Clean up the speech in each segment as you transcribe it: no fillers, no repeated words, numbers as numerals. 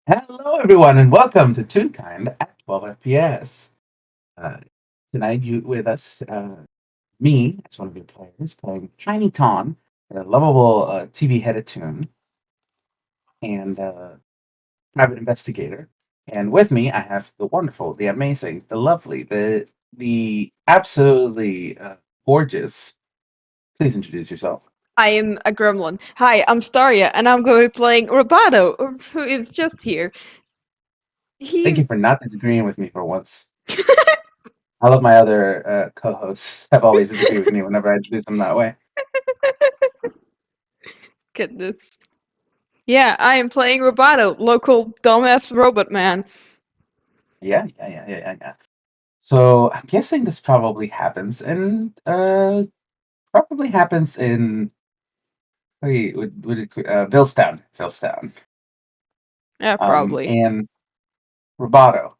Hello, everyone, and welcome to Toonkind at 12 FPS. Uh, Tonight, you with us, me as one of your players, playing Triny Ton, a lovable TV-headed toon, and private investigator. And with me, I have the wonderful, the amazing, the lovely, the absolutely gorgeous. Please introduce yourself. I am a gremlin. Hi, I'm Staria, and I'm going to be playing Roboto, who is just here. Thank you He's for not disagreeing with me for once. All of my other co-hosts have always disagreed with me whenever I introduce them that way. goodness. Yeah, I am playing Roboto, local dumbass robot man. Yeah. So I'm guessing this probably happens in wait, would it Billstown, Yeah, probably. and Roboto.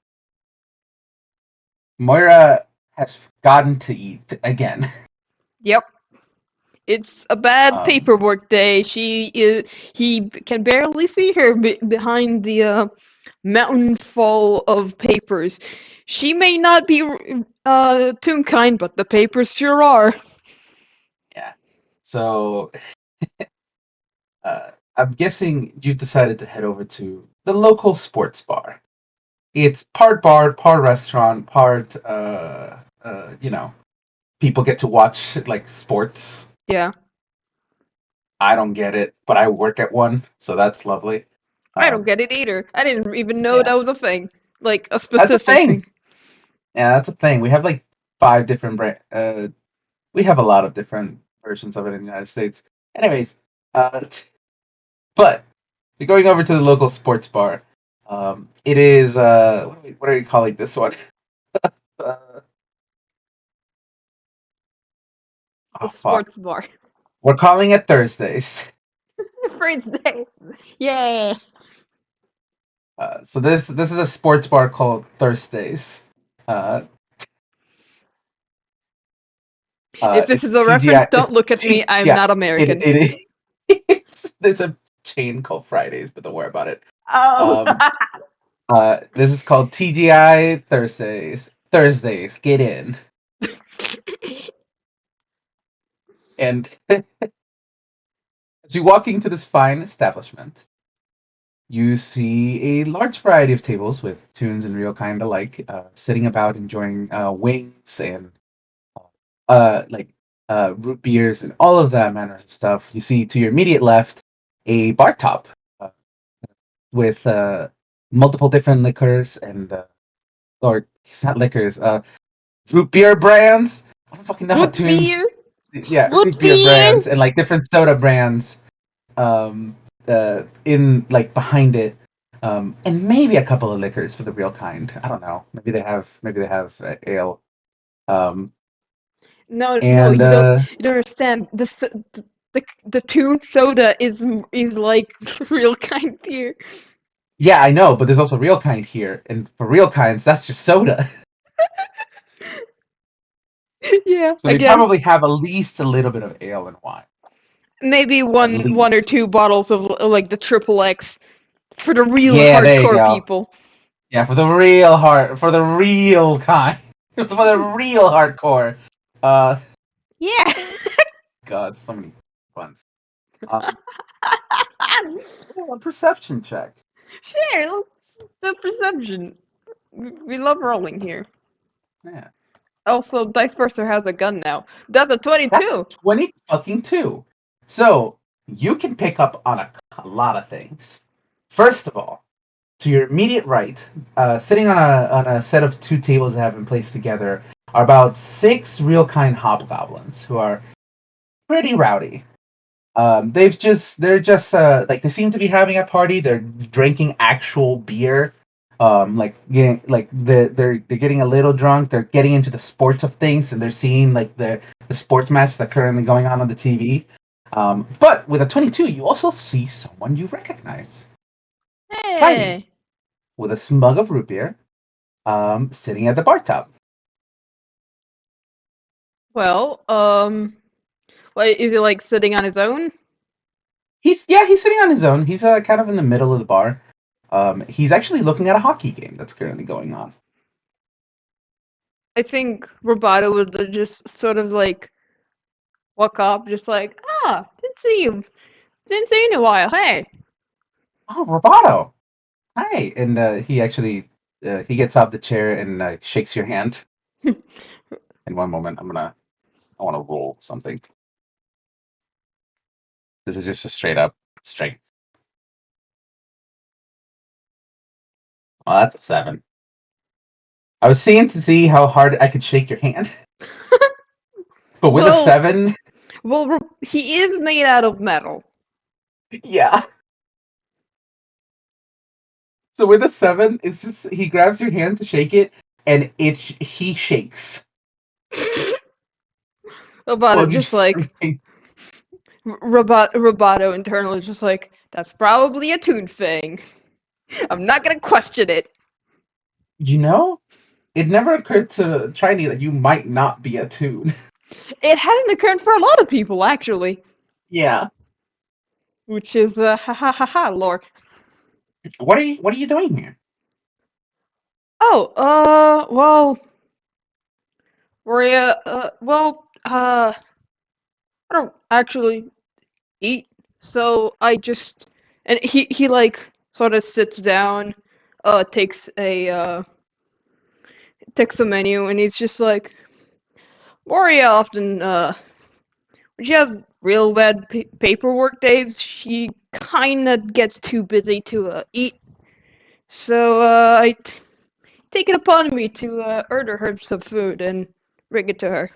Moira has forgotten to eat again. Yep. It's a bad Um, paperwork day. He can barely see her behind the mountain full of papers. She may not be Toonkind, but the papers sure are. yeah. So I'm guessing you decided to head over to the local sports bar. It's part bar, part restaurant, part people get to watch like sports. Yeah. I don't get it, but I work at one, so that's lovely. I don't Um, get it either. I didn't even know yeah, that was a thing. Like a that's a specific thing. thing. Yeah, that's a thing. We have like five different we have a lot of different versions of it in the United States. Anyways, but we're going over to the local sports bar. It is what are you calling this one? uh, The oh fuck. sports bar. We're calling it Thursdays. Friends Day. Yeah. So this is a sports bar called Thursdays. Uh, If this it's is a reference, TGI. It's don't look at me. I'm Yeah, not American. it is. There's a chain called Fridays, but don't worry about it. Oh. Um, this is called TGI Thursdays. Thursdays, get in. And as you walk into this fine establishment, you see a large variety of tables with tunes and real kind alike, sitting about enjoying wings and like root beers and all of that manner of stuff. You see to your immediate left a bar top uh, with multiple different liquors and or it's not liquors, root beer brands. I don't fucking know how Root tunes. beer. Yeah, root Root beer beer. brands and like different soda brands. Um, in like behind it. And maybe a couple of liquors for the real kind. I don't know. Maybe they have ale. Um, No, no, and you don't understand. The tune soda is like real kind beer. yeah, I know, but there's also real kind here, and for real kinds, that's just soda. Yeah, So I they guess. probably have at least a little bit of ale and wine, Maybe at one or least. two bottles of like the triple X for the real Yeah, there you hardcore go. people. Yeah, for the real kind, for the real hardcore. Uh, Yeah. God, so many ones. Um, a perception check. Sure, let's do perception. We love rolling here. Yeah, Also, Dice Burster has a gun now. That's a that's 22. 20 fucking two. So you can pick up on a lot of things. First of all, to your immediate right, sitting on a set of two tables that have been placed together, are about six real kind hobgoblins who are pretty rowdy. They're just like they seem to be having a party. They're drinking actual beer. They're getting a little drunk. They're getting into the sports of things, and they're seeing like the sports match that's currently going on the TV. But with a 22, you also see someone you recognize, Tiny, Hey. with a smug of root beer, sitting at the bar top. Well, what, is he like sitting on his own? He's sitting on his own. He's kind of in the middle of the bar. He's actually looking at a hockey game that's currently going on. I think Roboto would just sort of like walk up, just like, didn't see you. Didn't see you in a while. Hey. Oh, Roboto! Hi! And he actually he gets off the chair and shakes your hand. In one moment, I want to roll something. This is just a straight up strength. Oh, that's a 7. I was seeing to see how hard I could shake your hand, but with a Well, 7, he is made out of metal. yeah. So with a 7, it's just he grabs your hand to shake it, and he shakes Roboto while you just just like remain. Roboto internally just like, that's probably a Toon thing. I'm not gonna question it. You know, it never occurred to Triny that you might not be a toon. It hasn't occurred for a lot of people actually, Yeah. which is ha ha ha ha lore. What are you doing here? Oh, well, Moria, I don't actually eat, so I just and he like sort of sits down, takes a menu, and he's just like, Moria often when she has real bad paperwork days, she kind of gets too busy to eat. So take it upon me to order her some food and bring it to her.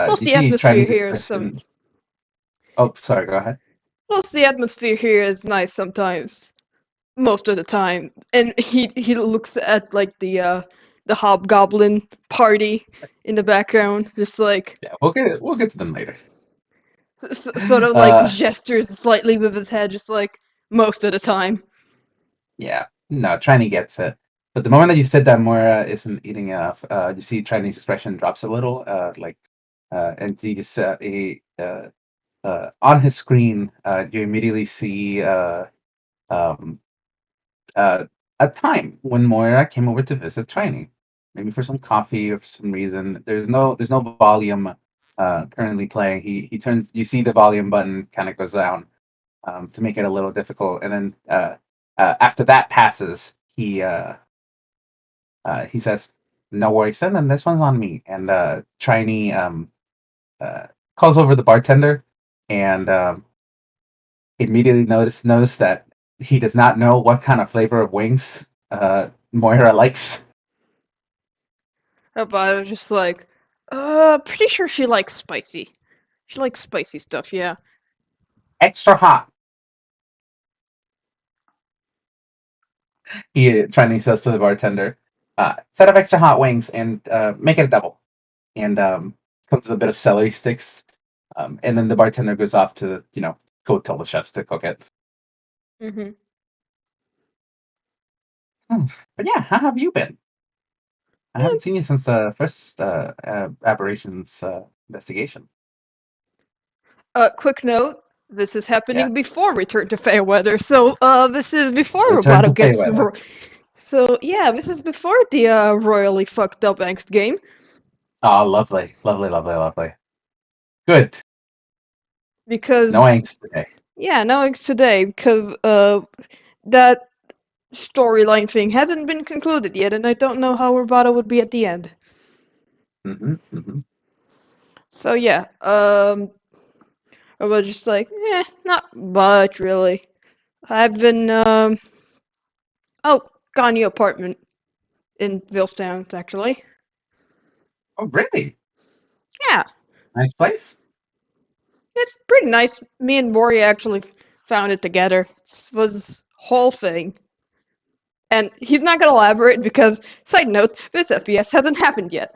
Plus, You the see atmosphere Triny's here is some. expression. Oh, sorry. Go ahead. Plus, the atmosphere here is nice sometimes. Most of the time, and he looks at like the hobgoblin party in the background, just like Yeah, we'll get to them later. sort of like Uh, gestures slightly with his head, just like most of the time. yeah. No, Triny gets it. But the moment that you said that Moira isn't eating enough, you see Triny's expression drops a little, and he just on his screen, you immediately see um, uh, a time when Moira came over to visit Triny, maybe for some coffee or for some reason. There's no volume currently playing. He turns. You see the volume button kind of goes down to make it a little difficult, and then after that passes, he says, "No worries, son, and this one's on me." And Triny uh, calls over the bartender and immediately notice that he does not know what kind of flavor of wings Moira likes. But I was just like, pretty sure she likes spicy. She likes spicy stuff, yeah. Extra hot. He Chinese says to the bartender, "Set of extra hot wings and make it a double." And comes with a bit of celery sticks. And then the bartender goes off to go tell the chefs to cook it. Mm-hmm. Hmm. But yeah, how have you been? I haven't seen you since the first aberrations investigation. Quick note. This is Yeah, happening before Return to Fairweather, so this is before return to Roboto gets. Feyweather. So yeah, this is before the royally fucked up Angst game. Oh, lovely, lovely, lovely, lovely. Good. No Because angst today. yeah, no Angst today because that storyline thing hasn't been concluded yet, and I don't know how Roboto would be at the end. Hmm, hmm. So yeah, I was just like, not much really. I've been got a new apartment in Villestown actually. Oh, really? Yeah, Nice place. it's pretty nice. Me and Moria actually found it together. It was whole thing. And he's not gonna elaborate because, side note, this FPS hasn't happened yet.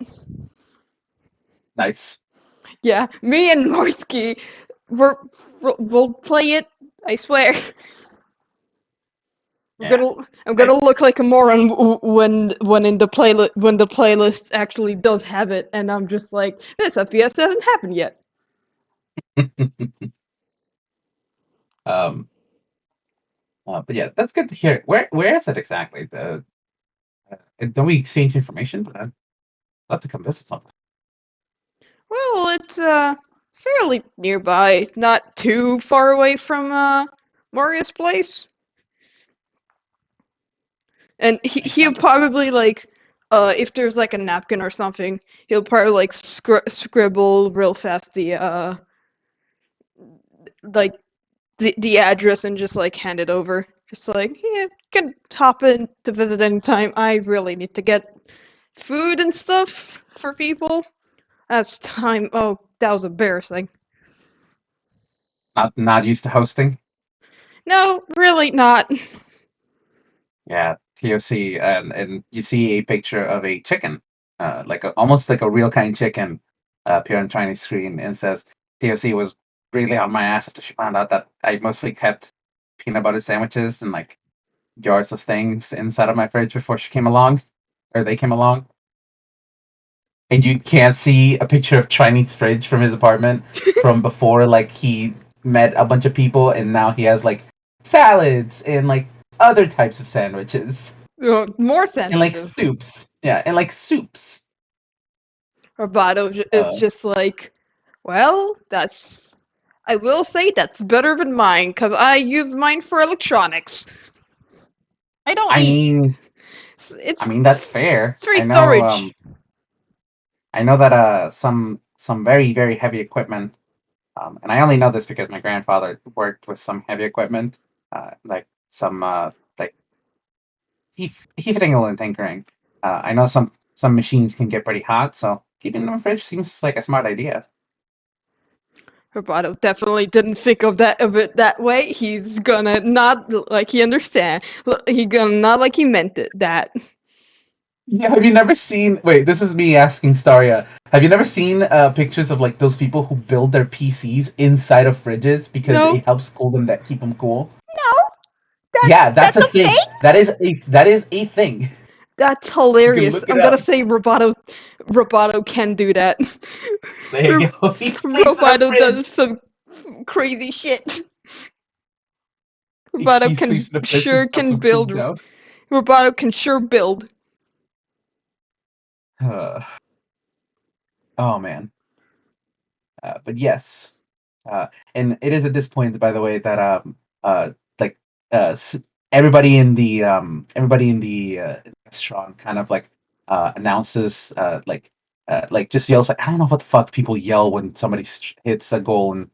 Nice. Yeah, me and Morsky, we're, we'll play it. I swear. Yeah. I'm I, gonna look like a moron when in the playlist actually does have it, and I'm just like, this FPS hasn't happened yet. um, But yeah, that's good to hear. Where is it exactly? Don't we exchange information? But I'd love to come visit something. Well, it's fairly nearby, not too far away from Moria's place. And Makes he'll sense. probably like if there's like a napkin or something, he'll probably like scribble real fast the like the address and just like hand it over. Just like, yeah, can hop in to visit anytime. I really need to get food and stuff for people. That's time. Oh, that was embarrassing. Not used to hosting. No, really not. Yeah, TOC, and you see a picture of a chicken, almost like a real kind chicken, appear on Chinese screen, and says TOC was really on my ass after she found out that I mostly kept peanut butter sandwiches and like jars of things inside of my fridge before she came along, or they came along. And you can't see a picture of Chinese fridge from his apartment from before, like he met a bunch of people, and now he has like salads and like other types of sandwiches More and like sandwiches. soups. Yeah, and like soups. Roboto is Uh, just like, well, that's. I will say that's better than mine because I use mine for electronics. I don't I eat. mean, I It's mean that's fair. free storage. I know that some very very heavy equipment, and I only know this because my grandfather worked with some heavy equipment, like some like heating and tinkering. I know some machines can get pretty hot, so keeping them in the fridge seems like a smart idea. Roboto definitely didn't think of it that way. He's gonna nod like he understand. He gonna nod like he meant it. That Yeah, have you never seen? Wait, this is me asking Staria. Have you never seen pictures of like those people who build their PCs inside of fridges because no, it helps cool them, that keep them cool? no, that Yeah, that's that's a a thing. thing. That is a thing. That's You can hilarious. look it I'm gonna up. say Roboto can do that. There you go. He sleeps in a Roboto does fridge. some crazy shit. He Roboto sleeps can in a fridge to sure stuff can some food build. down. Roboto can sure build. Uh, oh man. But yes, uh, and it is at this point, by the way, that like everybody in the restaurant kind of like announces like just yells, like, I don't know what the fuck people yell when somebody hits a goal in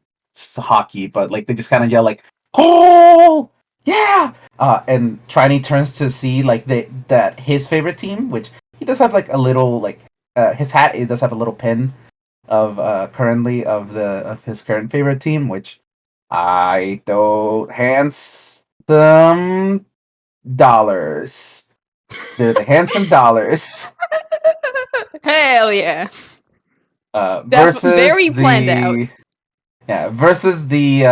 hockey, but like they just kind of yell like goal, yeah. And Triny turns to see like that his favorite team, which he does have like a little like his hat, it does have a little pin of currently of his current favorite team, which I don't handsome dollars. They're the handsome dollars. Hell yeah. Versus Very planned out. the versus the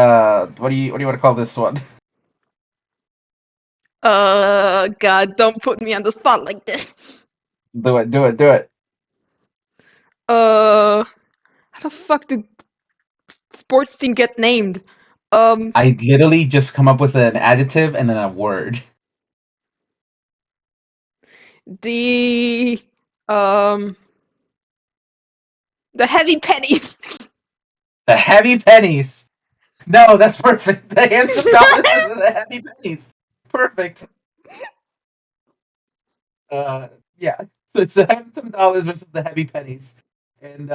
what do you want to call this one? God, don't put me on the spot like this. Do it. How the fuck did sports team get named? Um, I literally just come up with an adjective and then a word. the um, the heavy pennies. The heavy pennies. No, that's perfect. The handsome dollars versus the heavy pennies. Perfect. Uh, yeah. So it's the handsome dollars versus the heavy pennies, and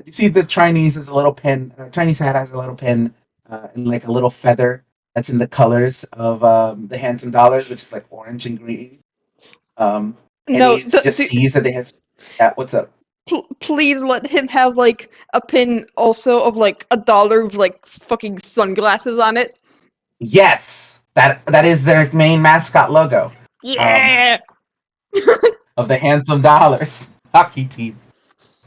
you see the Chinese is a little pin. Chinese hat has a little pin, and like a little feather that's in the colors of the handsome dollars, which is like orange and green. Um, and No, he just sees that they have. Yeah, what's up? please let him have like a pin also of like $1 with like fucking sunglasses on it. Yes, that is their main mascot logo. Um, Yeah. of the handsome dollars hockey team.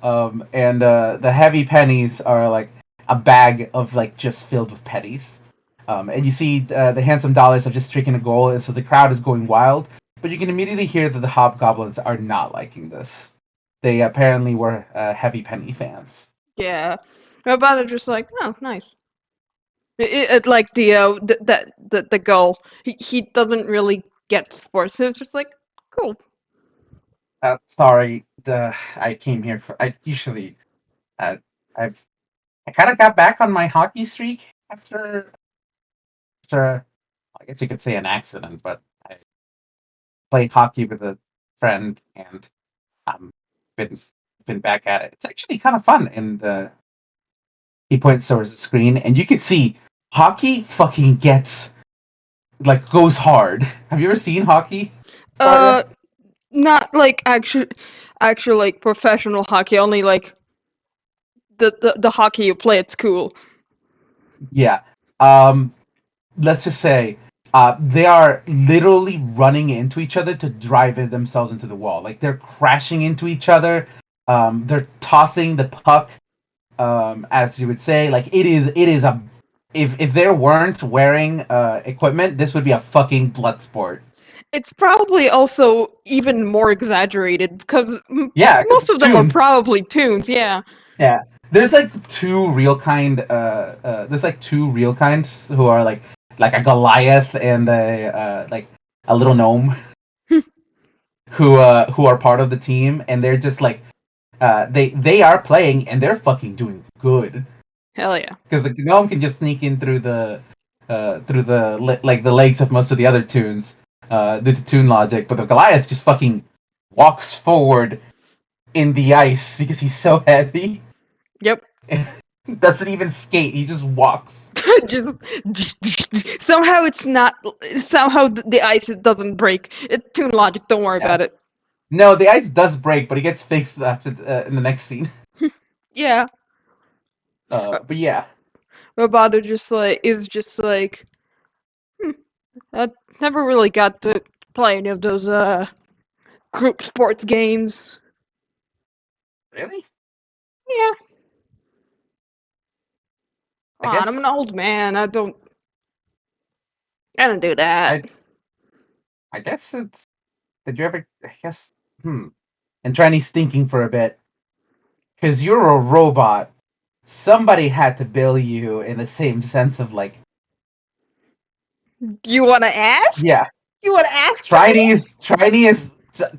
And the heavy pennies are like a bag of like just filled with pennies. And you see the handsome dollars have just taken a goal, and so the crowd is going wild. But you can immediately hear that the hobgoblins are not liking this. They apparently were heavy penny fans. Yeah. My brother just like, oh, nice. Like the goal. He doesn't really get sports. It's just like cool. Sorry, I came here for. I usually, uh, I've, I kind of got back on my hockey streak after, I guess you could say an accident, but I played hockey with a friend and um, been been back at it. It's actually kind of fun. And he points towards the screen, and you can see hockey fucking gets goes hard. Have you ever seen hockey, Uh, Staria? not like actual like professional hockey. Only like the hockey you play at school. Yeah. Let's just say they are literally running into each other to drive it themselves into the wall. Like they're crashing into each other. They're tossing the puck, as you would say. Like it is a. If they weren't wearing equipment, this would be a fucking blood sport. It's probably also even more exaggerated because Yeah, because most it's of them are tunes. probably tunes. Yeah. Yeah, there's like two real kind. There's like two real kinds who are like a Goliath and a little gnome who are part of the team, and they're just like they are playing and they're fucking doing good Hell yeah. because the gnome can just sneak in through the legs of most of the other tunes due to tune logic, but the Goliath just fucking walks forward in the ice because he's so heavy. Yep. Doesn't even skate. He just walks. Just somehow it's not. Somehow the ice doesn't break. It's tune logic. Don't worry Yeah. about it. No, the ice does break, but it gets fixed after in the next scene. Yeah. But yeah, Roboto just like is just like hmm, I never really got to play any of those group sports games. really, Yeah. I On, I'm an guess old man. I don't do that. I I guess it's. Did you ever? I guess. Hmm. And Triny's thinking for a bit because you're a robot. Somebody had to bill you in the same sense of like, You wanna ask? yeah, You wanna ask, Triny?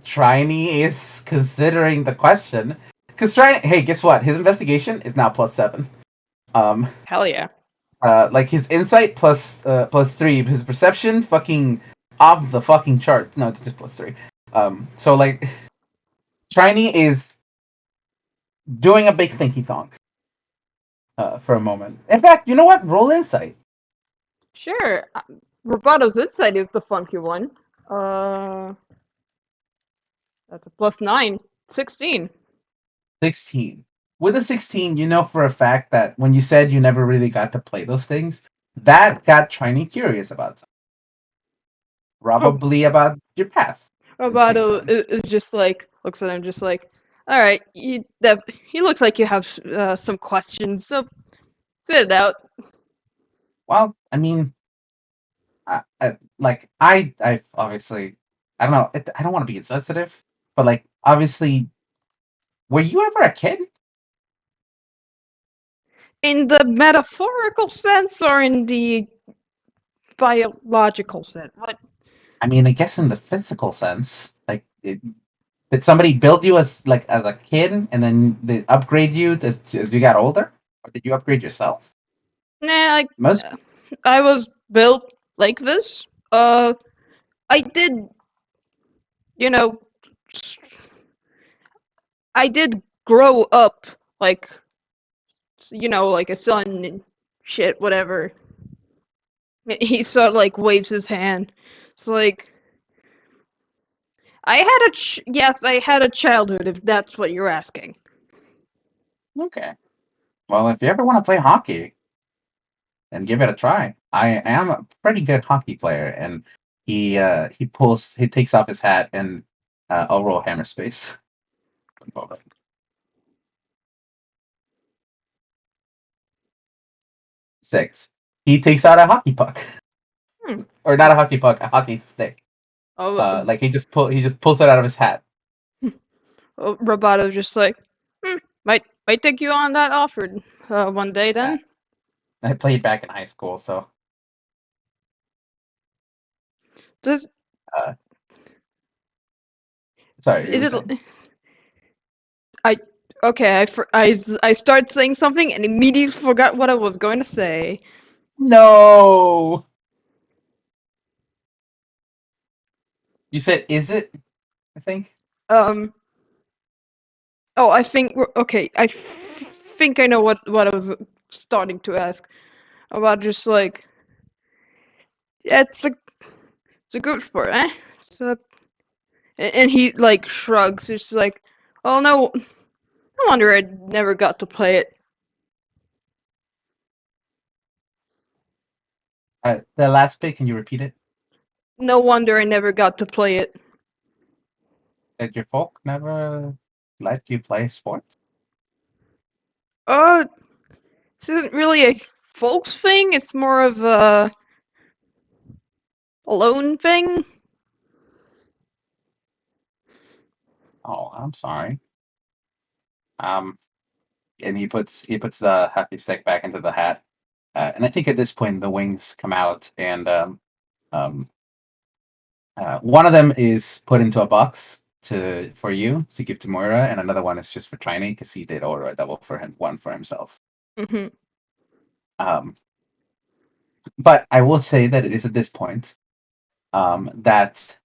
Triny is considering the question because Triny. Hey, guess what? His investigation is now +7. Um, Hell yeah. like his insight plus 3, his perception fucking off the fucking charts. No, it's just +3. So like Triny is doing a big thinky thonk for a moment. In fact, you know what? Roll insight. Sure. Roboto's insight is the funky one. Uh, that's a +9. 16. 16. With a 16, you know for a fact that when you said you never really got to play those things, that got Triny curious about something. Ro- Probably about your past in the same Roboto sense. is just like, looks at him just like, alright, he looks like you have some questions, so spit it out. Well, I mean, I obviously, I don't know. I don't want to be insensitive, but like, obviously, were you ever a kid? In the metaphorical sense or in the biological sense? What? I mean, I guess in the physical sense, did somebody build you as a kid and then they upgrade you as you got older, or did you upgrade yourself? Nah, like, Most. I was built like this. I did, you know, I did grow up like, like a son and shit, whatever. He sort of like waves his hand. It's like yes, I had a childhood. If that's what you're asking. Okay. Well, if you ever want to play hockey, then give it a try. I am a pretty good hockey player, and he takes off his hat and I'll roll hammer space. 6. He takes out a hockey puck, Hmm. or not a hockey puck, a hockey stick. Oh, Like he just pulls it out of his hat. Roboto just like, might take you on that offer one day Yeah. then. I played back in high school, so Does uh, sorry, you is were it? saying I okay. I start saying something and immediately forgot what I was going to say. no. You said, "Is it?" I think. Um. Oh, I think okay. Think I know what I was starting to ask about. Just like yeah, it's a good sport, eh? So and he like shrugs. It's like, oh no, no wonder I never got to play it. The last bit. Can you repeat it? No wonder I never got to play it. That your folk never let you play sports? Uh, this isn't really a folks thing. It's more of a lone thing. Oh, I'm sorry. Um, and he puts the happy stick back into the hat. And I think at this point the wings come out, and um, one of them is put into a box for you to give to Moira, and another one is just for Triny because he did order a double for him, one for himself. Hmm. Um, but I will say that it is at this point that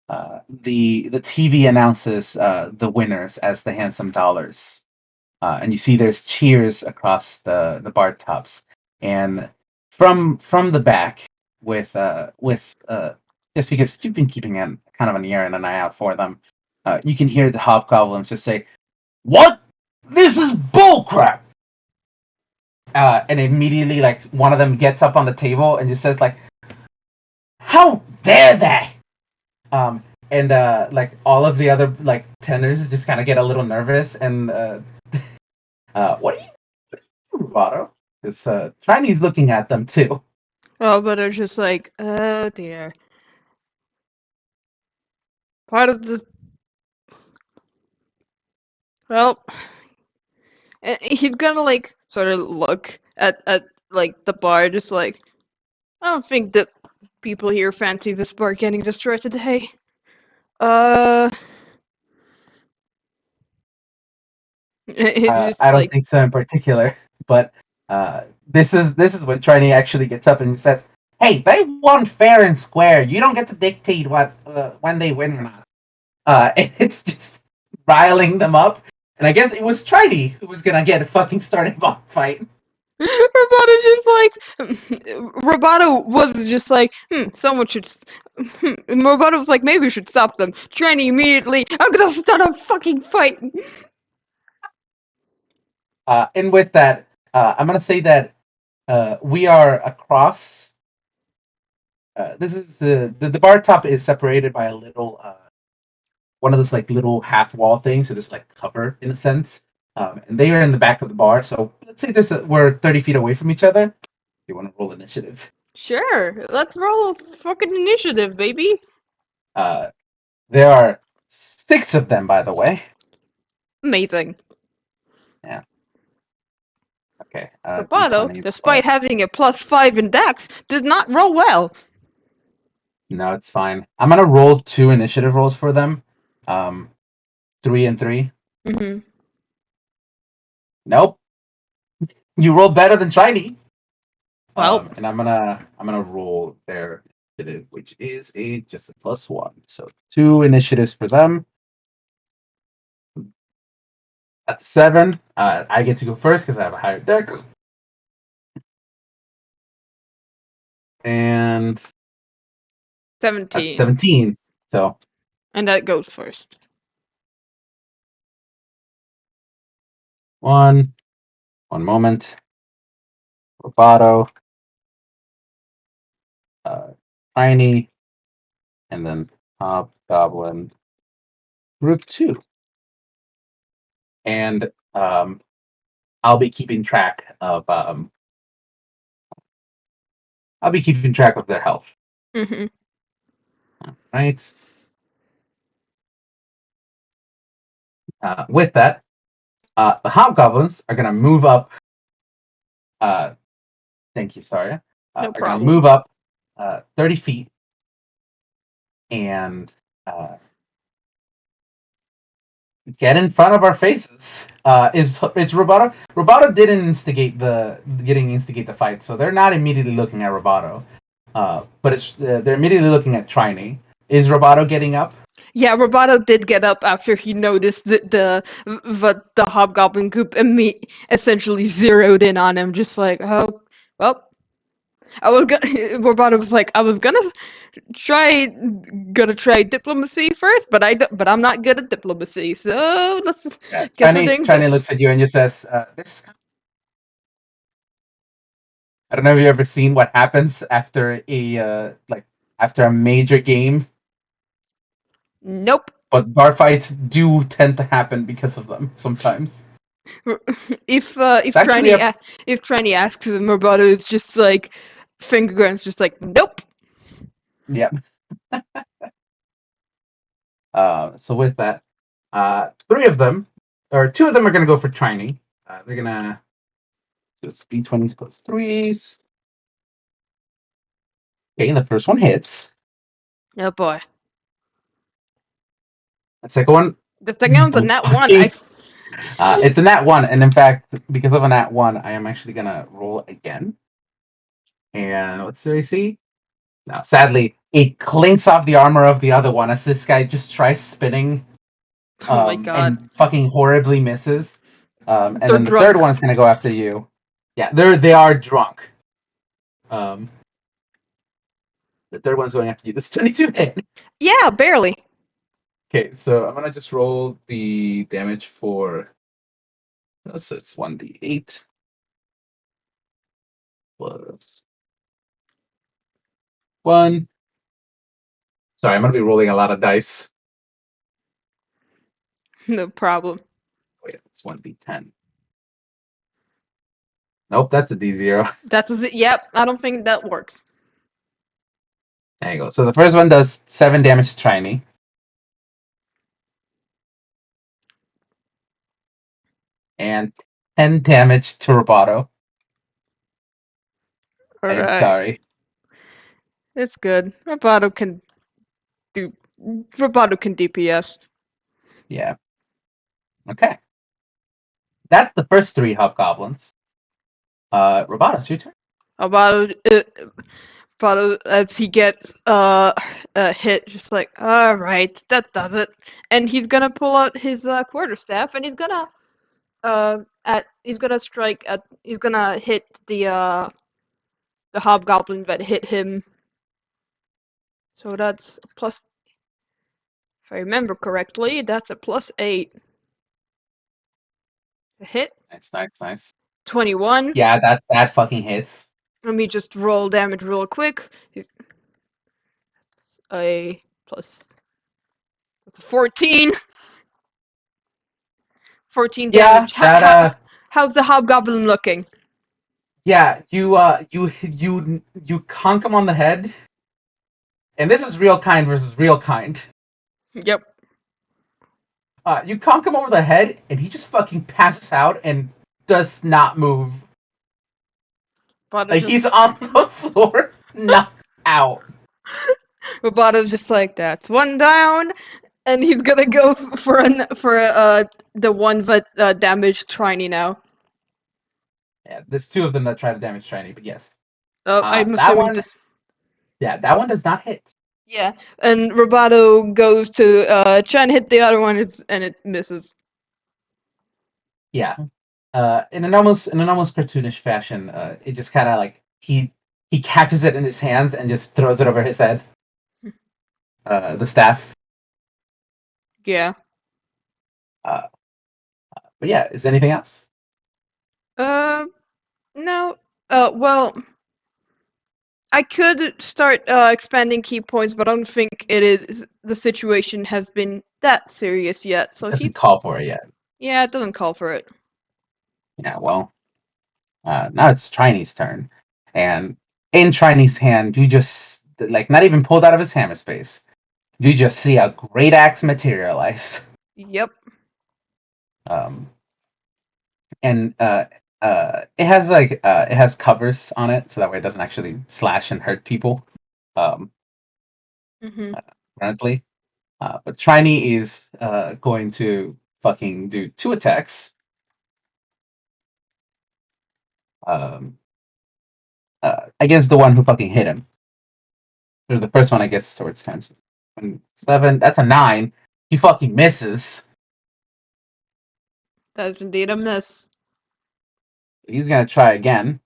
the TV announces the winners as the handsome dollars, and you see there's cheers across the bar tops, and from the back with just because you've been keeping kind of an ear and an eye out for them, you can hear the hobgoblins just say, "What? This is bullcrap!" And immediately, like one of them gets up on the table and just says, like, "How dare they!" Um, and like all of the other like tenders just kind of get a little nervous and what are you, Roboto? Because Triny's looking at them too. Oh, but they're just like, oh dear. Part of this. Well, he's gonna like sort of look at like the bar, just like I don't think that people here fancy this bar getting destroyed today. Uh, it's I just don't like think so in particular, but this is when Triny actually gets up and says, "Hey, they won fair and square. You don't get to dictate what when they win or not." And it's just riling them up. And I guess it was Triny who was gonna get a fucking starting block fight. Roboto just like Roboto was just like, someone should. Roboto was like, maybe we should stop them. Triny immediately, I'm gonna start a fucking fight. And with that, I'm gonna say that we are across. This is the bar top is separated by a little one of those like little half wall things, so there's like cover in a sense. And they are in the back of the bar, so let's say we're 30 feet away from each other. You want to roll initiative? Sure, let's roll a fucking initiative, baby. Uh, there are 6 of them, by the way. Amazing. Yeah. Okay. Roboto, D20 despite plus. having a +5 in Dex, did not roll well. No, it's fine. I'm gonna roll 2 initiative rolls for them. Um, 3 and 3. Hmm. Nope. You rolled better than Shiny. Well, And I'm gonna roll their initiative, which is just a +1. So 2 initiatives for them. At 7, I get to go first because I have a higher deck. And that's 17. 17. So And that goes first. one moment. Roboto, uh, Tiny, and then Hobgoblin Group 2. And I'll be keeping track of their health. Hmm. Right. With that, the hobgoblins are gonna move up thank you, Staria, No are going to problem. move up 30 feet and get in front of our faces. It's Roboto? Roboto didn't instigate the fight, so they're not immediately looking at Roboto. But they're immediately looking at Triny. Is Roboto getting up? Yeah, Roboto did get up after he noticed the hobgoblin group essentially zeroed in on him, just like, oh, well, I was gonna. Roboto was like, I was try gonna try diplomacy first, but but I'm not good at diplomacy, so let's Yeah, guess we're doing Triny this. looks at you and just says, "This." I don't know if you've ever seen what happens after after a major game, Nope. but bar fights do tend to happen because of them sometimes. If It's actually a if Triny asks him, Roboto is just like finger guns, just like nope. yeah. So with that, three of them, or two of them are gonna go for Triny. They're gonna do speed 20s plus threes. Okay, the first one hits. Oh boy, The second one, the second one's a nat one. fucking, it's a nat one, and in fact, because of a nat one, I am actually gonna roll again. And what's the AC? Now, sadly, it clinks off the armor of the other one as this guy just tries spinning, Oh my god, and fucking horribly misses. And they're then the third drunk. one is gonna go after you. Yeah, they are drunk. Um, the third one's going after you. This 22 hit. Yeah, barely. Okay, so I'm gonna just roll the damage for. So it's 1d8 plus 1. Sorry, I'm gonna be rolling a lot of dice. No problem. Wait, it's 1d10. Nope, that's a d0. Yep. I don't think that works. There you go. So the first one does 7 damage to Triny. And 10 damage to Roboto. All I'm right, sorry. it's good. Do. Roboto can DPS. Yeah. Okay. That's the first 3 hobgoblins. Roboto's your turn. Roboto, as he gets hit, just like, all right, that does it, and he's gonna pull out his quarterstaff, and he's gonna hit the hobgoblin that hit him. So that's plus, if I remember correctly, that's a +8 to hit. Nice. 21. Yeah, that fucking hits. Let me just roll damage real quick. It's a plus. That's a 14. 14 Yeah, damage. that How's the hobgoblin looking? yeah, you conk him on the head. And this is real kind versus real kind. Yep. You conk him over the head, and he just fucking passes out and does not move. Like he's on the floor, knocked out. Roboto's just like, that's one down, and he's gonna go for the one that damaged Triny now. Yeah, there's 2 of them that try to damage Triny, but yes. Oh, I'm That assuming. one, yeah, that one does not hit. Yeah, and Roboto goes to try and hit the other one, and it misses. Yeah. In an almost cartoonish fashion, it just kind of like he catches it in his hands and just throws it over his head. The staff. Yeah. Uh, but yeah, is there anything else? No. Well, I could start expanding key points, but I don't think the situation has been that serious yet. So Doesn't call for it yet. yeah, it doesn't call for it. Yeah, well, now it's Triny's turn, and in Triny's hand, you just like not even pulled out of his hammer space. You just see a great axe materialize. Yep. Um, and it has covers on it, so that way it doesn't actually slash and hurt people. Um, Mm-hmm. Currently, but Triny is going to fucking do 2 attacks. Um, Against the one who fucking hit him. Or the first one, I guess, swords times 7. That's a 9. He fucking misses. That is indeed a miss. He's gonna try again.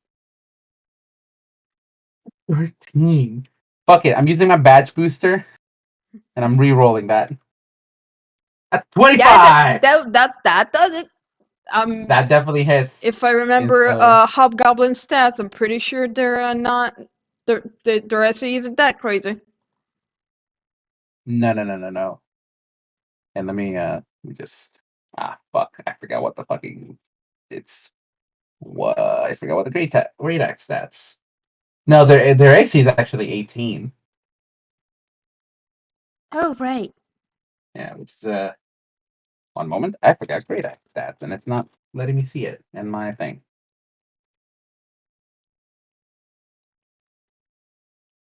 13. Fuck it. I'm using my badge booster, and I'm re-rolling that. That's Yeah, 25. that does it. That definitely hits. If I And remember so, Hobgoblin stats, I'm pretty sure they're not their SE isn't that crazy. no, no, no, no, no. And let me just fuck. I forgot what the fucking it's. What I forgot what the great axe stats. No, their AC is actually 18. Oh right. Yeah, which is 1 moment. I forgot great axe stats, and it's not letting me see it in my thing.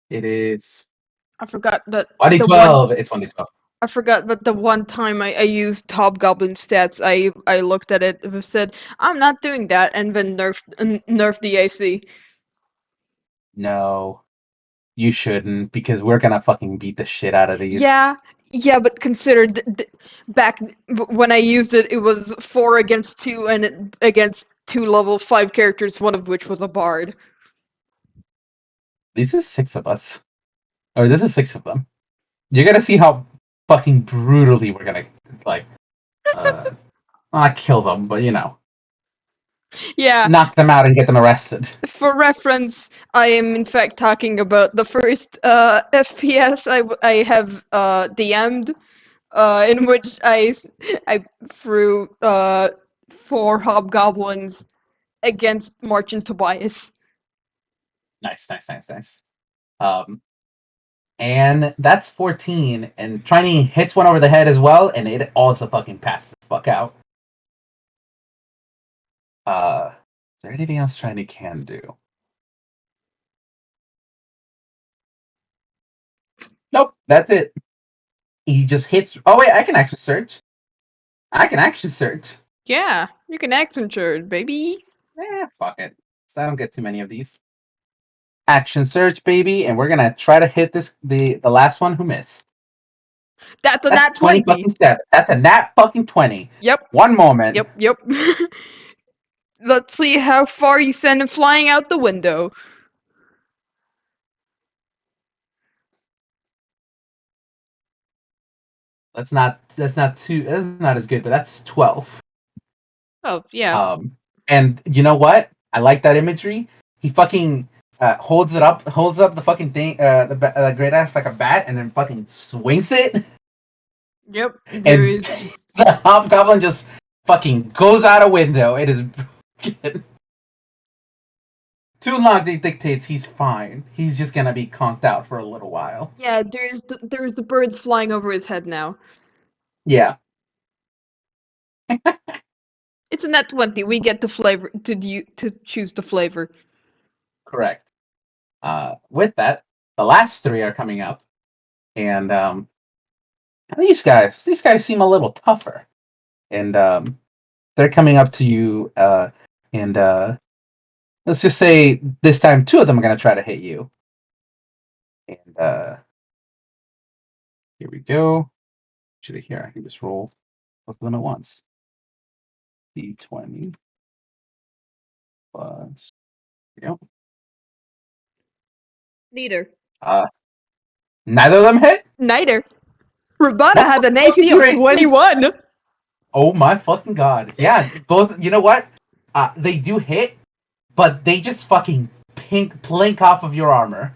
It is I forgot that the one 2012. It's 2012. I forgot that the one time I used Hobgoblin stats, I looked at it and said, I'm not doing that, and then nerfed the AC. No, you shouldn't, because we're gonna fucking beat the shit out of these. Yeah, yeah, but consider back when I used it, it was 4 against 2 and against 2 level 5 characters, one of which was a bard. This is 6 of us, or this is 6 of them. You're gonna see how fucking brutally we're gonna like not kill them, but Yeah, knock them out and get them arrested. for reference, I am in fact talking about the first FPS I have DM'd, in which I threw 4 hobgoblins against March and Tobias. Nice, nice, nice, nice. Um, and that's 14. And Triny hits one over the head as well, and it also fucking passes the fuck out. Is there anything else Triny can do? Nope, that's it. He just hits. Oh wait, I can actually search. I can actually search. Yeah, you can action baby. Fuck it. So I don't get too many of these. Action search, baby, and we're gonna try to hit the last one who missed. That's a That's nat 20 20. fucking 7. That's a nat fucking 20. Yep, 1 moment. yep. Let's see how far you send him flying out the window. That's not as good, but that's 12. Oh, yeah. And you know what? I like that imagery. He fucking holds up the fucking thing, the great axe like a bat, and then fucking swings it, Yep, there and is just. the hobgoblin just fucking goes out a window. It is too long. Dictates he's fine. He's just gonna be conked out for a little while. Yeah, there's the birds flying over his head now. Yeah, It's a nat 20. We get the flavor to choose the flavor. correct. With that, the last 3 are coming up, and these guys seem a little tougher, and they're coming up to you, and let's just say this time 2 of them are gonna try to hit you, and here we go. Actually, here I can just roll both of them at once. D20 plus. Yep. Neither. Uh, Neither of them hit. Neither. Roboto What had the an fuck is AC your of AC? 21. Oh my fucking god! Yeah, both. You know what? They do hit, but they just fucking plink off of your armor,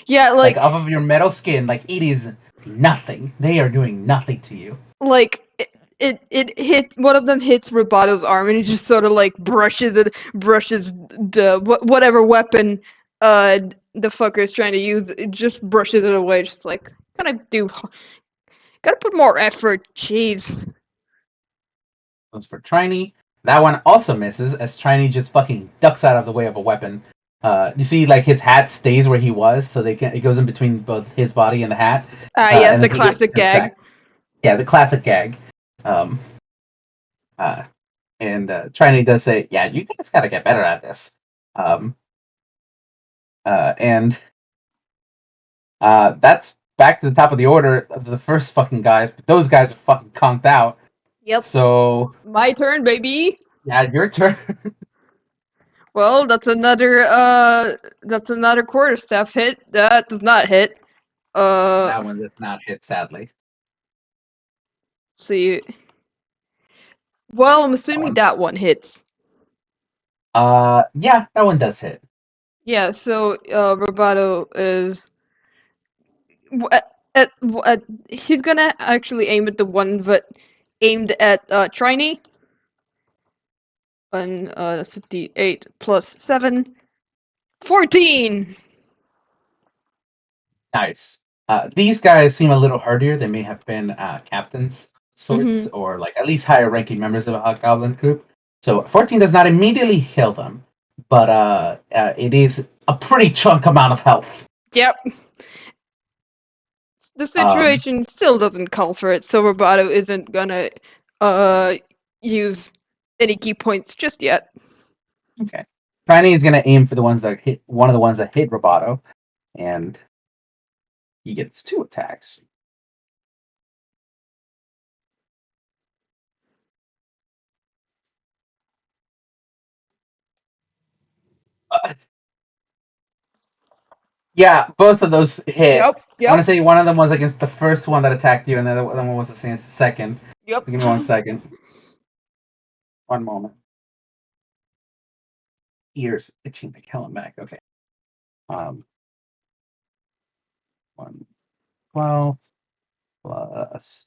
Yeah, like off of your metal skin. Like it is nothing. They are doing nothing to you. like it hits one of them hits Roboto's arm and he just sort of like brushes the whatever weapon the fucker is trying to use. It just brushes it away. Just like gotta put more effort. Jeez. Goes for Triny. That one also misses as Triny just fucking ducks out of the way of a weapon. You see, like his hat stays where he was, so it goes in between both his body and the hat, Yes, and the then he gets classic gag. attacked. Yeah, the classic gag. Um, uh, and Triny does say, "Yeah, you guys gotta get better at this." Um, and that's back to the top of the order of the first fucking guys, but those guys are fucking conked out. Yep. So My turn, baby. yeah, your turn. Well, that's another quarterstaff hit. That does not hit. That one does not hit, sadly. See. Well, I'm That assuming one. that one hits. Yeah, that one does hit. Yeah, so Roboto is he's gonna actually aim at the one that aimed at Triny. And that's a D8 plus 7. 14! Nice. These guys seem a little hardier. They may have been captains, sorts, Mm-hmm. or like at least higher ranking members of a Hobgoblin group. So 14 does not immediately kill them, but it is a pretty chunk amount of health. Yep. The Um, situation still doesn't call for it, so Roboto isn't gonna uh use any key points just yet. okay. Franny is going to aim for the ones that hit one of the ones that hit Roboto, and he gets 2 attacks. Uh, yeah, both of those hit. Yep, I want to yep, say one of them was against the first one that attacked you, and the other one was against the second. yep. Give me 1 second. One moment. Ears itching to kill him back. Okay. 112 plus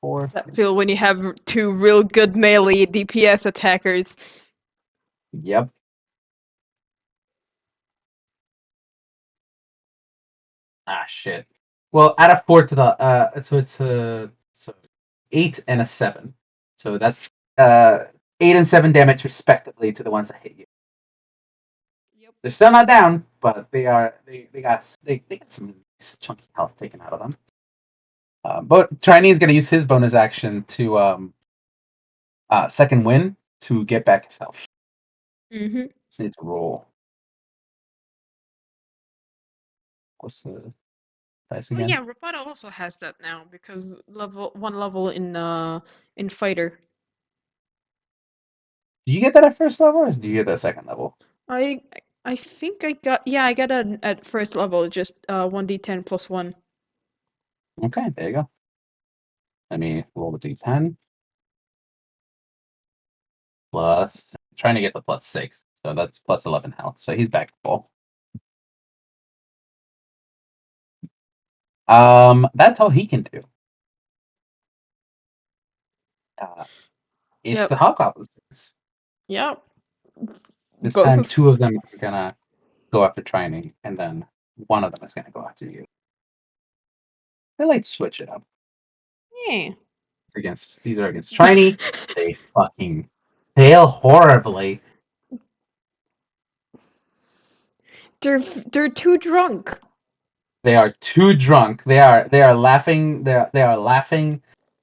4. That feel when you have two real good melee DPS attackers. Yep. Ah, shit. Well, add a 4 to the so it's so 8 and a 7. So that's 8 and 7 damage respectively to the ones that hit you. Yep. They're still not down, but they got some chunky health taken out of them. But Triny is going to use his bonus action to second win to get back his health. Mm-hmm. Just need to roll. What's the dice Oh again? yeah, Roboto also has that now because level in fighter. Do you get that at first level, or do you get that second level? I I think I got it at first level, just 1d10 plus 1. Okay, there you go. Let me roll the d10 plus. Trying to get the plus 6, so that's plus 11 health. So he's back full. That's all he can do. Uh, it's Yep. the Hobgoblins. Yep. This Both time, of 2 of them are gonna go after Triny, and then one of them is gonna go after you. They like to switch it up. yeah. These are against Triny. They fucking fail horribly. They're too drunk. They are too drunk. They are laughing. They are laughing,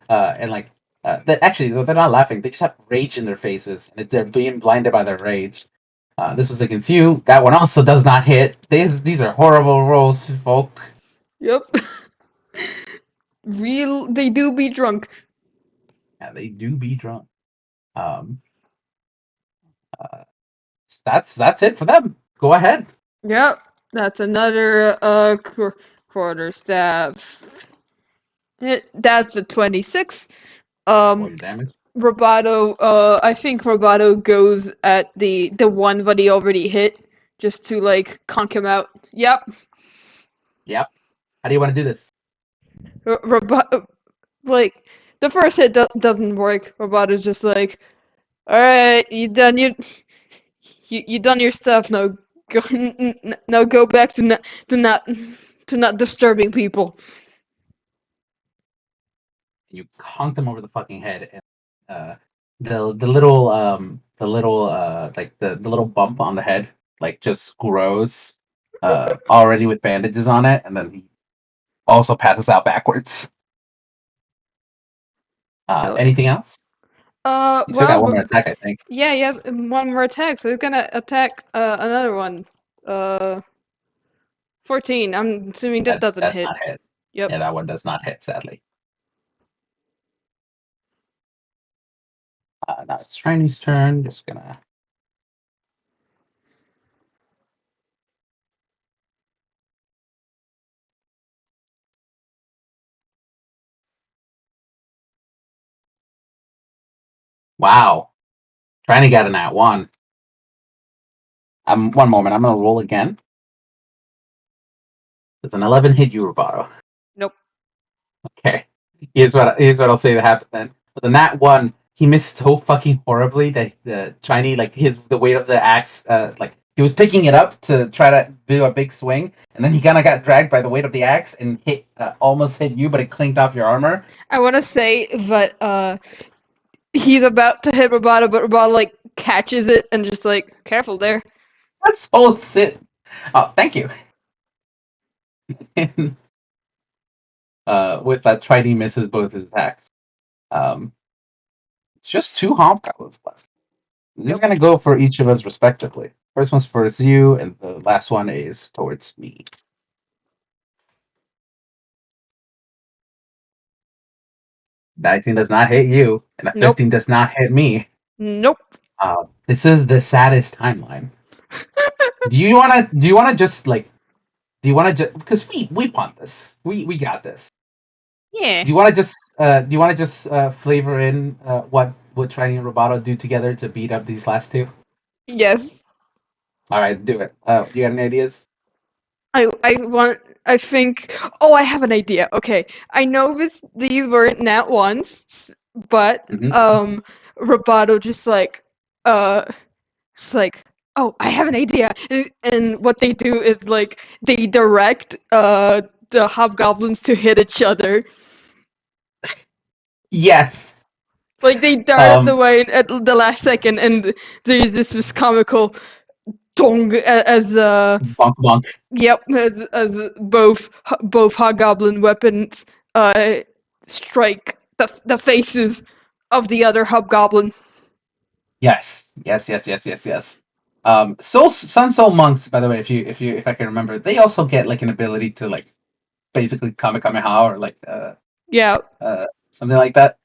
and like actually they're not laughing. They just have rage in their faces, and they're being blinded by their rage. This was against you. That one also does not hit. These are horrible rolls, folk. Yep. They do be drunk. Yeah, they do be drunk. Um, uh, that's it for them. Go ahead. Yep. That's another quarter staff. That's a 26. Roll Um your damage. Roboto, I think Roboto goes at the one that he already hit, just to like conk him out. Yep. Yep. How do you want to do this? Roboto, like the first hit doesn't work. Roboto's just like, all right, you done your stuff. Now go now go back to not disturbing people. You conk them over the fucking head, and like the little bump on the head like just grows already with bandages on it, and then he also passes out backwards. Really? Anything else? You still got Well, one more attack, I think. yeah, he has one more attack, so he's gonna attack another one. Uh, 14. I'm assuming that That doesn't does hit. not hit. Yep. Yeah, that one does not hit, sadly. Now it's Triny's turn. Just gonna. Wow, Triny got an at one. One moment. I'm gonna roll again. Does an 11 hit you, Roboto? Nope. Okay. Here's what I'll say that happened then. But the nat one, he missed so fucking horribly that the Chinese like the weight of the axe like he was picking it up to try to do a big swing, and then he kind of got dragged by the weight of the axe and hit almost hit you, but it clinked off your armor. I want to say that he's about to hit Roboto, but Roboto like catches it and just like careful there. That's holds it. Oh, thank you. And, with that, Tridey misses both his attacks. Um, it's just two hobgoblins left. I'm just Yep. gonna go for each of us respectively. First one's for you, and the last one is towards me. 19 does not hit you, and a Nope. 15 does not hit me. Nope. This is the saddest timeline. Do you wanna just like do you wanna just because we punt this. We got this. Yeah. Do you wanna just flavor in what Triny and Roboto do together to beat up these last two? Yes. Alright, do it. You got any ideas? I think oh I have an idea. Okay. I know these weren't nat ones, but Mm-hmm. Roboto just like it's like oh I have an idea. And what they do is like they direct the hobgoblins to hit each other. Yes. Like they darted Um away at the last second, and there's this comical dong as bonk bonk. yep as both hobgoblin weapons strike the faces of the other hobgoblin. Yes. Yes, yes, yes, yes, yes. Sun Soul monks, by the way, if I can remember, they also get like an ability to like basically Kamehameha or like Yeah, something like that.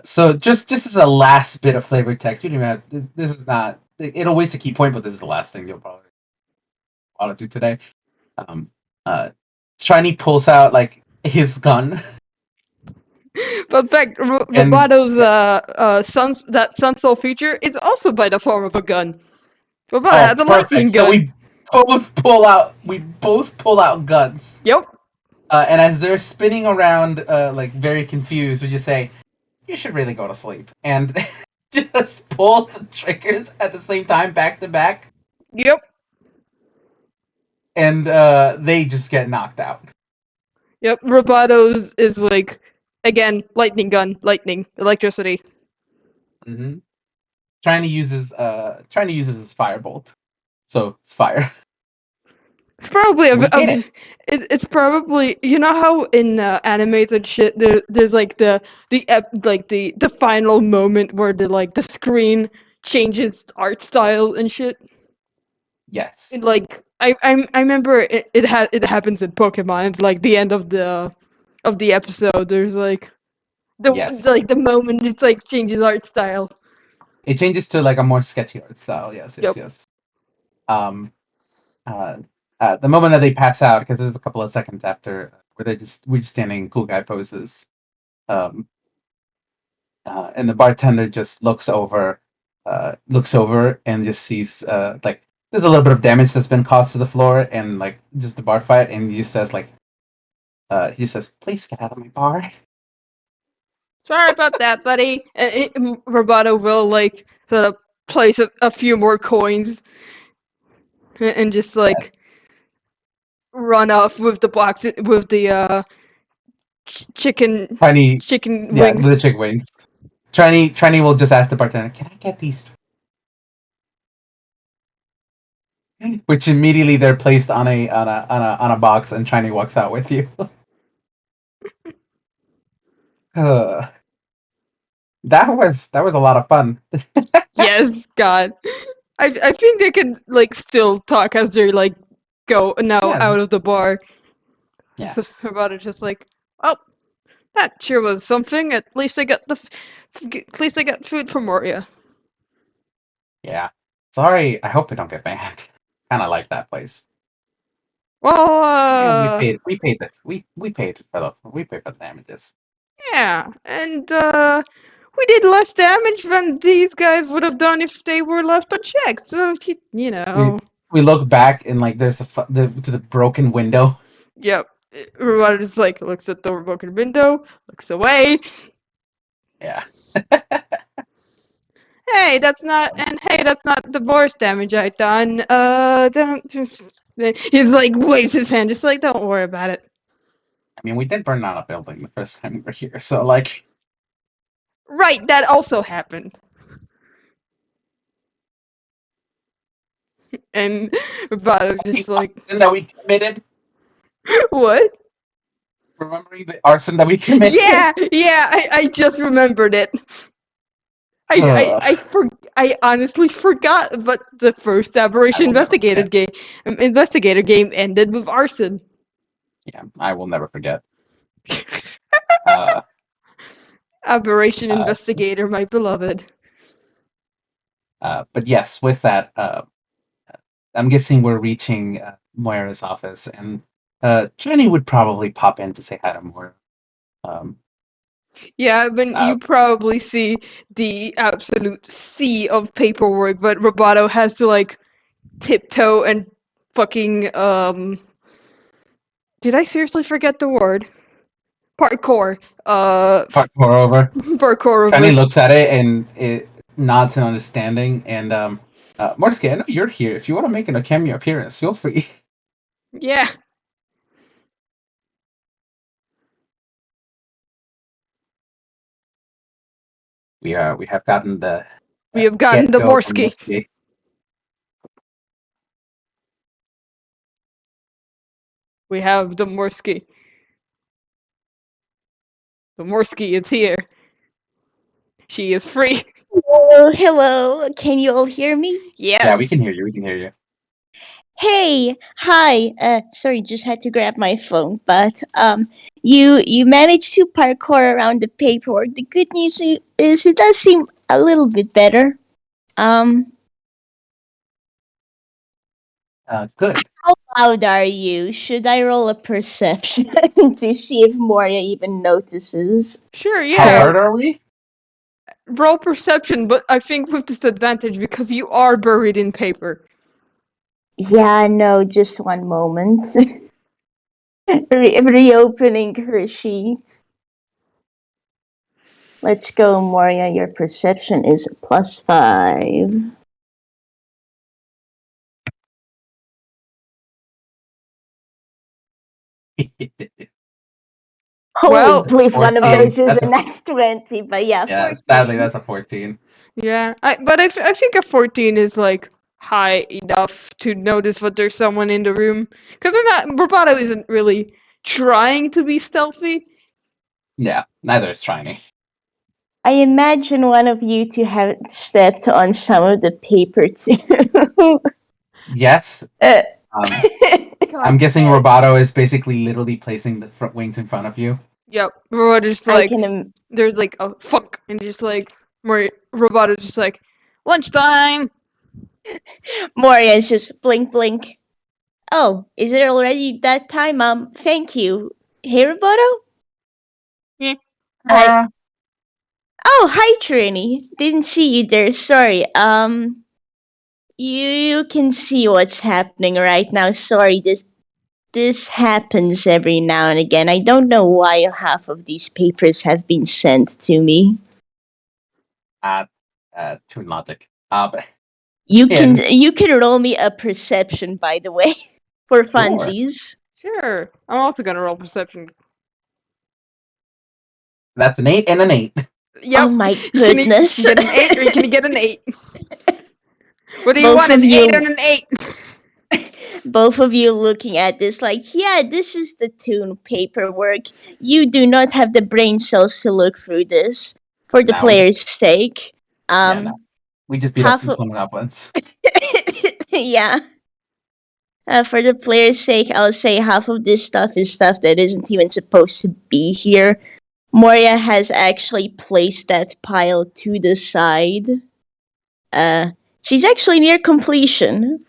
So just as a last bit of flavored text, you don't even have this is not it'll waste a key point, but this is the last thing you'll probably want to do today. Um, uh, Shiny pulls out like his gun, but in fact, and Robato's sun soul feature is also by the form of a gun. Roboto oh, has a lightning perfect. So gun. we both pull out guns, Yep. and as they're spinning around, like very confused, we just say, "You should really go to sleep," and just pull the triggers at the same time, back to back, Yep. and they just get knocked out. Yep. Robato's is like again lightning gun, lightning, electricity. Mm-hmm. Trying to uses his firebolt, so it's fire. It's probably We did it. it's probably you know how in animes and shit there's like the final moment where the screen changes art style and shit. Yes, And like I remember it happens in Pokemon. It's like the end of the episode. There's like yes. the moment it's like changes art style. It changes to like a more sketchy art style. Yes, yes, Yep. yes. Um, uh, the moment that they pass out, because there's a couple of seconds after where we're just standing in cool guy poses. Um, and the bartender just looks over and just sees like there's a little bit of damage that's been caused to the floor and like just the bar fight, and he says like he says, "Please get out of my bar." Sorry about that, buddy. Roboto will like sort of place a few more coins and just Yeah, like run off with the box with the chicken Tiny, chicken yeah, with the wings. chick wings. Triny will just ask the bartender, "Can I get these?" Which immediately they're placed on a box, and Triny walks out with you. Uh, that was a lot of fun. Yes, God. I think they can like still talk as they're like go now Yeah, out of the bar. And yeah, so Roboto's just like, oh, that sure was something. At least I got at least I got food from Moria. yeah. Sorry, I hope we don't get banned. Kind of like that place. Well, And we paid for the damages. yeah, and we did less damage than these guys would have done if they were left unchecked. So you We know, we look back and like there's to the broken window. yep. Roboto just like looks at the broken window, looks away. Yeah. Hey, that's not the worst damage I've done. Don't. He's like waves his hand, just like don't worry about it. I mean, we did burn down a building the first time we were here, so like, Right, that also happened. And Roboto just like, arson that we committed. what? Remembering the arson that we committed. Yeah, I just remembered it. Ugh, I honestly forgot, but the first I aberration will never forget. investigator game ended with arson. Yeah, I will never forget. Uh, Aberration uh, investigator, my beloved. but yes, with that, I'm guessing we're reaching Moira's office, and Jenny would probably pop in to say hi to Moira. Um, Yeah, but uh, you probably see the absolute sea of paperwork, but Roboto has to like tiptoe and fucking did I seriously forget the word? Parkour. moreover, Parkour over Jenny it. looks at it and it nods in understanding. And Morski, I know you're here. If you want to make a cameo appearance, feel free. Yeah. We have gotten the We have gotten get the go from Morsky. Morski. We have the Morsky. The Morsky is here. She is free. Hello, hello. Can you all hear me? Yeah, we can Yes. hear you. We can hear you. Hey, hi. Sorry, just had to grab my phone. But you managed to parkour around the paperwork. The good news is it does seem a little bit better. Um, Good. how loud are you? Should I roll a perception to see if Moria even notices? Sure, How yeah. hard are we? Roll perception, but I think with disadvantage because you are buried in paper. Yeah, no, just one moment. Reopening her sheet. Let's go, Moria. Your perception is +5. Holy Well, bleep, one of those 14. is That's a a nice 20, but yeah, yeah. Sadly, 14. that's a 14. yeah. I think a 14 is like high enough to notice that there's someone in the room. Because they're not. Roboto isn't really trying to be stealthy. Yeah, neither is Triny. I imagine one of you two have stepped on some of the paper too. Yes. uh, Um, I'm God. guessing Roboto is basically literally placing the front wings in front of you. Yep. Roboto's I like, can. there's like a fuck, and just like, Roboto's just like, lunchtime! Moria is just blink, blink. Oh, is it already that time? Thank you. Hey, Roboto? Yeah. I. Mora. Oh, hi, Trini. Didn't see you there. Sorry. You can see what's happening right now. Sorry, this happens every now and again. I don't know why half of these papers have been sent to me. Toon logic. But You and you can roll me a perception, by the way, for sure, funsies. Sure. I'm also gonna roll perception. that's an 8 and an 8. Yep. Oh my You goodness. can get an 8 or you can get an 8. What do you Both want, of an 8 you, or an 8? both of you looking at this like, yeah, this is the Toon paperwork. You do not have the brain cells to look through this for the No, we just player's sake. yeah, no. Um, We just beat up half some of, summon goblins. yeah. For the player's sake, I'll say half of this stuff is stuff that isn't even supposed to be here. Moria has actually placed that pile to the side. Uh, she's actually near completion.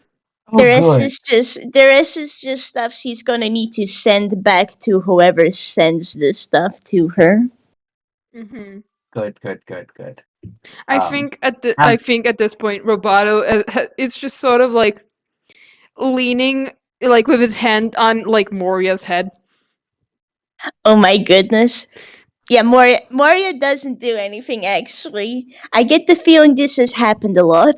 Oh, good, The rest is just stuff she's gonna need to send back to whoever sends this stuff to her. Mm-hmm. good. I Um, think at the I I'm think at this point Roboto is just sort of like leaning like with his hand on like Moria's head. Oh my goodness. Yeah, Moria doesn't do anything actually. I get the feeling this has happened a lot.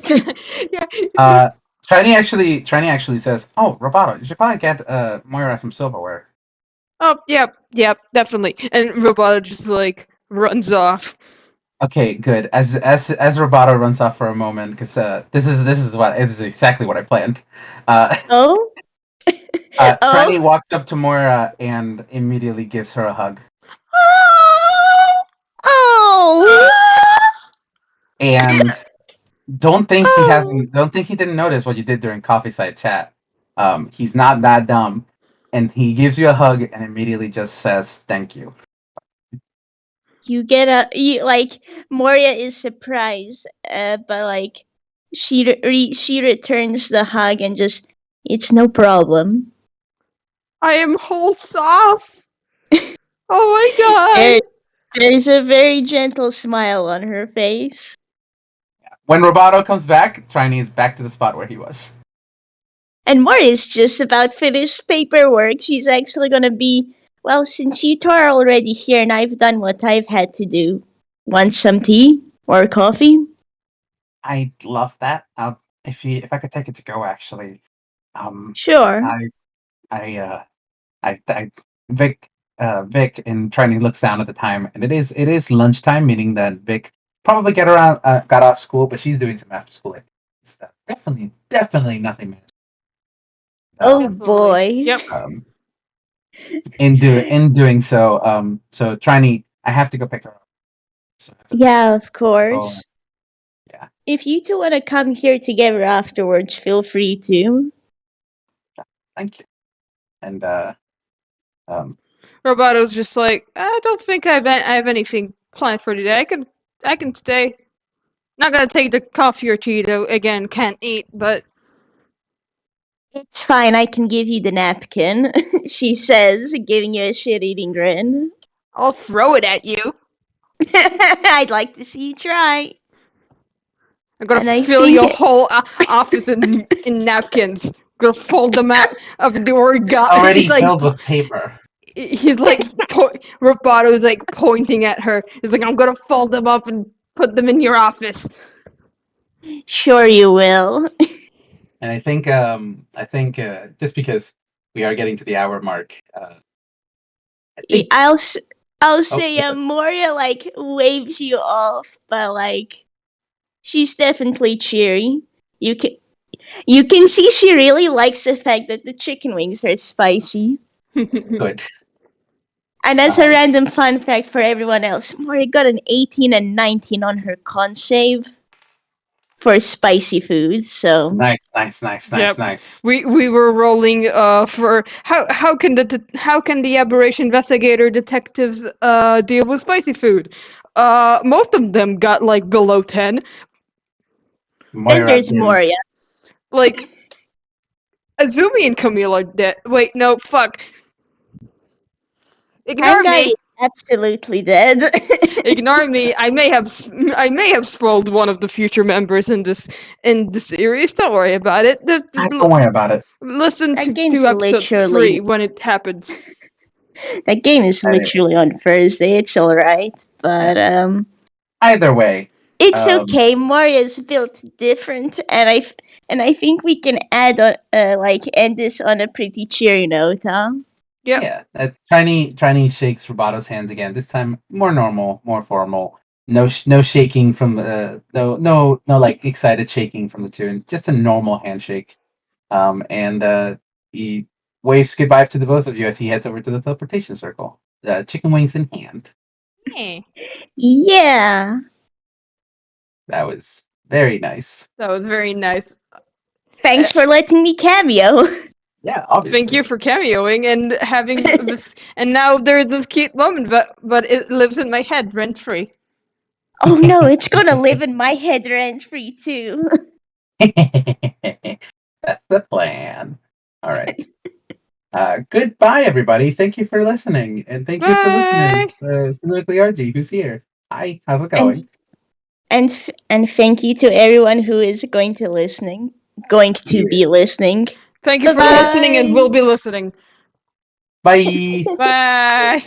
Yeah. uh, Triny actually says, "Oh, Roboto, you should probably get Moira some silverware." Oh, yep, definitely. And Roboto just like runs off. Okay, good. As Roboto runs off for a moment, because this is exactly what I planned. Uh, Oh? Triny Oh? walks up to Moira and immediately gives her a hug. Oh! And don't think he Oh! hasn't. Don't think he didn't notice what you did during coffee side chat. He's not that dumb, and he gives you a hug and immediately just says thank you. Like Moria is surprised, but like she returns the hug and just it's no problem. I am whole soft. Oh my There, god. there's a very gentle smile on her face. When Roboto comes back, Triny is back to the spot where he was. And Moria's just about finished paperwork. She's actually gonna be well, since you two are already here and I've done what I've had to do. Want some tea or coffee? I love that. If I could take it to go, actually. Um, Sure. I I Vic and Triny looks down at the time, and it is lunchtime, meaning that Vic probably got off school, but she's doing some after school activities. Definitely nothing. Oh Definitely. boy. Yep. Um, in doing so, so Triny, I have to go pick her up. So I have to Yeah, of go. course. Yeah, If you two want to come here together afterwards, feel free to. thank you. And um, Roboto's just like, I don't think I have anything planned for today. I can stay. Not gonna take the coffee or tea though. Again, can't eat, but It's fine, I can give you the napkin, she says, giving you a shit eating grin. I'll throw it at you. I'd like to see you try. I'm gonna And I fill think your whole office in napkins. I'm gonna fold them out of the origami. already filled with paper. He's like Robato's like pointing at her. He's like, I'm gonna fold them up and put them in your office. sure you will. And I think just because we are getting to the hour mark, I think. I'll s- I'll Oh, say Moria like waves you off, but like she's definitely cheery. You can you can see she really likes the fact that the chicken wings are spicy. good. And as a Um, random fun fact for everyone else, Moria got an 18 and 19 on her con save for spicy food. So Yep. nice. We were rolling for how can the aberration investigator detectives deal with spicy food? Most of them got like below 10. then Moira there's didn't. Moria. Like Azumi and Camille are dead. Wait, no, fuck. Ignore Guy me. is absolutely dead. Ignore me. I may have spoiled one of the future members in the series. Don't worry about it. Don't worry about it. Listen that to game's episode literally 3 when it happens. that game is literally on Thursday. It's all right, but Either way, it's um, okay. Moria's built different, and I think we can add on like end this on a pretty cheery note, huh? Yep. yeah. Triny shakes Robato's hands again. This time, more normal, more formal. No shaking from no like excited shaking from the Toon. Just a normal handshake. And he waves goodbye to the both of you as he heads over to the teleportation circle. Chicken wings in hand. Eh, Yeah. That was very nice. that was very nice. Thanks for letting me cameo. Yeah, obviously. Thank you for cameoing and having this. And now there's this cute moment, but it lives in my head rent free. Oh no, it's gonna live in my head rent free too. That's the plan. All right. Goodbye, everybody. Thank you for listening, and thank you for listeners, Bye. specifically RG, who's here. Hi, how's it And going? and thank you to everyone who is going to be listening. Thank you for Bye-bye. listening, and we'll be listening. Bye. Bye.